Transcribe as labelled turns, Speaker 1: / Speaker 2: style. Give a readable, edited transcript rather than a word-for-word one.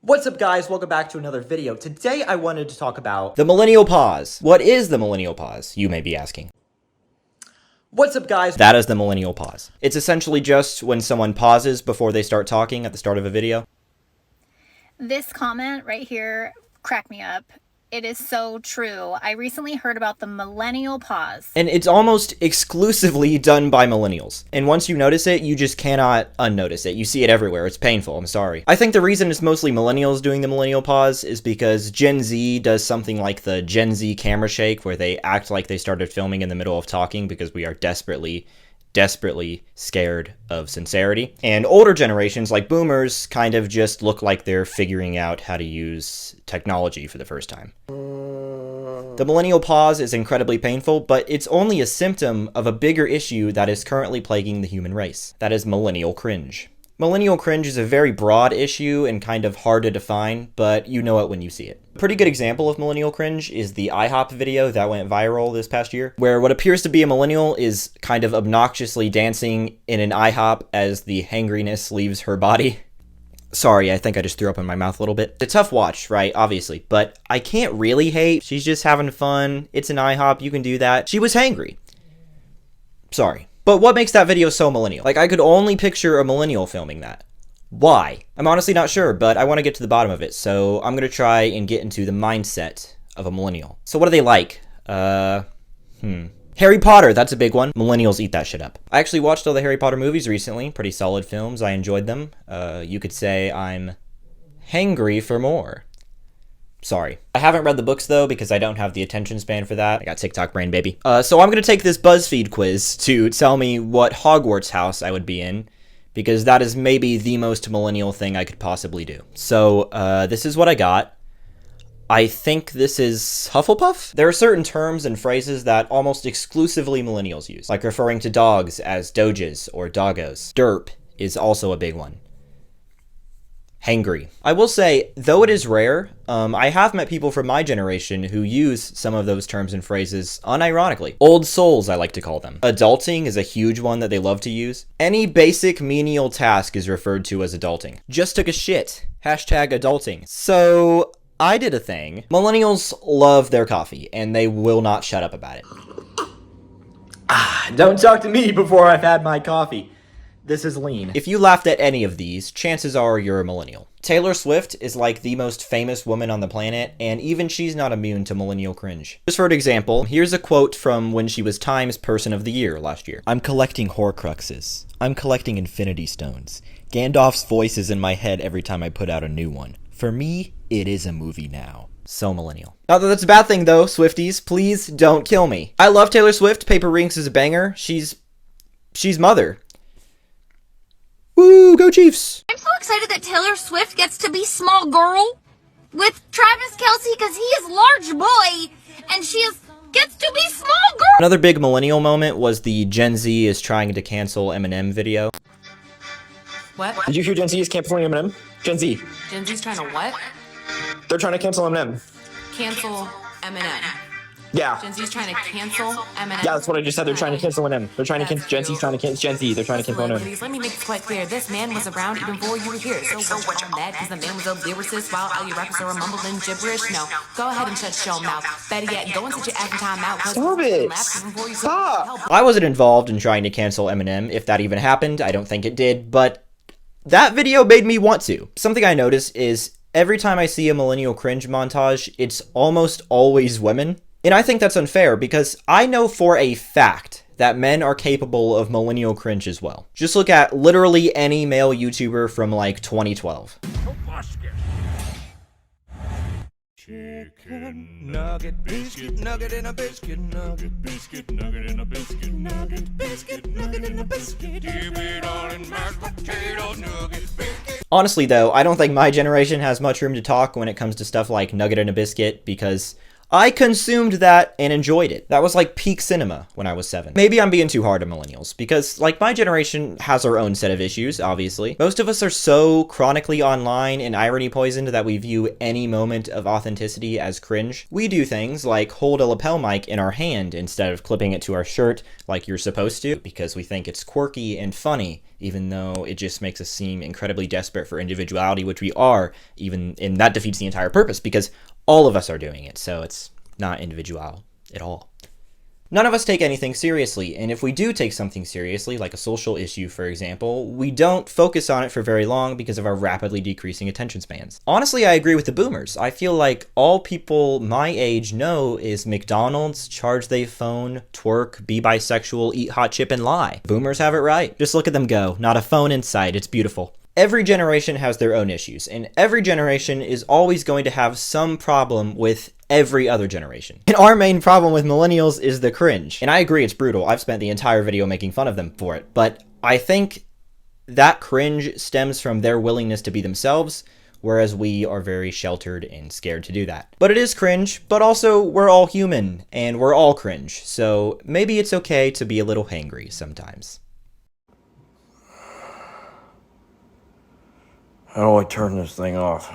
Speaker 1: What's up, guys? Welcome back to another video. Today I wanted to talk about the Millennial Pause. What is the Millennial Pause, you may be asking? What's up, guys? That is the Millennial Pause. It's essentially just when someone pauses before they start talking at the start of a video.
Speaker 2: This comment right here cracked me up. It is so true. I recently heard about the Millennial Pause.
Speaker 1: And it's almost exclusively done by millennials. And once you notice it, you just cannot unnotice it. You see it everywhere. It's painful. I'm sorry. I think the reason it's mostly millennials doing the Millennial Pause is because Gen Z does something like the Gen Z camera shake, where they act like they started filming in the middle of talking because we are desperately scared of sincerity. And older generations, like boomers, kind of just look like they're figuring out how to use technology for the first time. The Millennial Pause is incredibly painful, but it's only a symptom of a bigger issue that is currently plaguing the human race. That is millennial cringe. Millennial cringe is a very broad issue and kind of hard to define, but you know it when you see it. A pretty good example of millennial cringe is the IHOP video that went viral this past year, where what appears to be a millennial is kind of obnoxiously dancing in an IHOP as the hangriness leaves her body. Sorry, I think I just threw up in my mouth a little bit. It's a tough watch, right? Obviously, but I can't really hate. She's just having fun. It's an IHOP. You can do that. She was hangry. Sorry. But what makes that video so millennial? Like, I could only picture a millennial filming that. Why? I'm honestly not sure, but I want to get to the bottom of it, so I'm going to try and get into the mindset of a millennial. So what do they like? Harry Potter, that's a big one. Millennials eat that shit up. I actually watched all the Harry Potter movies recently. Pretty solid films. I enjoyed them. You could say I'm hangry for more. Sorry. I haven't read the books, though, because I don't have the attention span for that. I got TikTok brain, baby. So I'm going to take this BuzzFeed quiz to tell me what Hogwarts house I would be in, because that is maybe the most millennial thing I could possibly do. So, this is what I got. I think this is Hufflepuff? There are certain terms and phrases that almost exclusively millennials use, like referring to dogs as doges or doggos. Derp is also a big one. Hangry. I will say, though it is rare, I have met people from my generation who use some of those terms and phrases unironically. Old souls, I like to call them. Adulting is a huge one that they love to use. Any basic menial task is referred to as adulting. Just took a shit. Hashtag adulting. So, I did a thing. Millennials love their coffee, and they will not shut up about it. Don't talk to me before I've had my coffee. This is lean. If you laughed at any of these, chances are you're a millennial. Taylor Swift is like the most famous woman on the planet, and even she's not immune to millennial cringe. Just for an example, here's a quote from when she was Time's Person of the Year last year. "I'm collecting Horcruxes. I'm collecting Infinity Stones. Gandalf's voice is in my head every time I put out a new one. For me, it is a movie now." So millennial. Not that that's a bad thing, though, Swifties. Please don't kill me. I love Taylor Swift. Paper Rings is a banger. She's mother. Woo, go Chiefs!
Speaker 3: I'm so excited that Taylor Swift gets to be small girl with Travis Kelce because he is large boy and gets to be small girl.
Speaker 1: Another big millennial moment was the Gen Z is trying to cancel Eminem video.
Speaker 4: What?
Speaker 5: Did you hear Gen Z is canceling Eminem? Gen Z.
Speaker 4: Gen Z's trying to what?
Speaker 5: They're trying to cancel Eminem.
Speaker 4: Cancel Eminem.
Speaker 5: Yeah.
Speaker 4: Gen Z's trying to cancel Eminem.
Speaker 5: Yeah, that's what I just said. They're trying to cancel Eminem. They're trying to cancel Gen Z's trying to cancel Gen Z. They're trying to cancel Eminem.
Speaker 4: Ladies, let me make this quite clear. This man was around even before you were here. So what you mad because the man was a lyricist while all your rappers are mumbling gibberish? No. Go ahead and shut your mouth. Better yet, go and sit your acting time out.
Speaker 5: Stop it. Stop.
Speaker 1: I wasn't involved in trying to cancel Eminem, if that even happened. I don't think it did, but that video made me want to. Something I notice is every time I see a millennial cringe montage, it's almost always women. And I think that's unfair because I know for a fact that men are capable of millennial cringe as well. Just look at literally any male YouTuber from like 2012.
Speaker 6: Chicken nugget, biscuit nugget in a biscuit nugget, biscuit nugget in a biscuit nugget, biscuit nugget in a biscuit. Dip it all in mashed potato nugget, biscuit.
Speaker 1: Honestly though, I don't think my generation has much room to talk when it comes to stuff like nugget in a biscuit because I consumed that and enjoyed it. That was like peak cinema when I was 7. Maybe I'm being too hard on millennials, because like my generation has our own set of issues, obviously. Most of us are so chronically online and irony poisoned that we view any moment of authenticity as cringe. We do things like hold a lapel mic in our hand instead of clipping it to our shirt like you're supposed to, because we think it's quirky and funny even though it just makes us seem incredibly desperate for individuality, which we are, and that defeats the entire purpose, because all of us are doing it, so it's not individual at all. None of us take anything seriously, and if we do take something seriously, like a social issue for example, we don't focus on it for very long because of our rapidly decreasing attention spans. Honestly, I agree with the boomers. I feel like all people my age know is McDonald's, charge they phone, twerk, be bisexual, eat hot chip, and lie. Boomers have it right. Just look at them go. Not a phone in sight. It's beautiful. Every generation has their own issues, and every generation is always going to have some problem with every other generation. And our main problem with millennials is the cringe. And I agree, it's brutal. I've spent the entire video making fun of them for it. But I think that cringe stems from their willingness to be themselves, whereas we are very sheltered and scared to do that. But it is cringe, but also we're all human, and we're all cringe. So maybe it's okay to be a little hangry sometimes.
Speaker 7: How do I turn this thing off?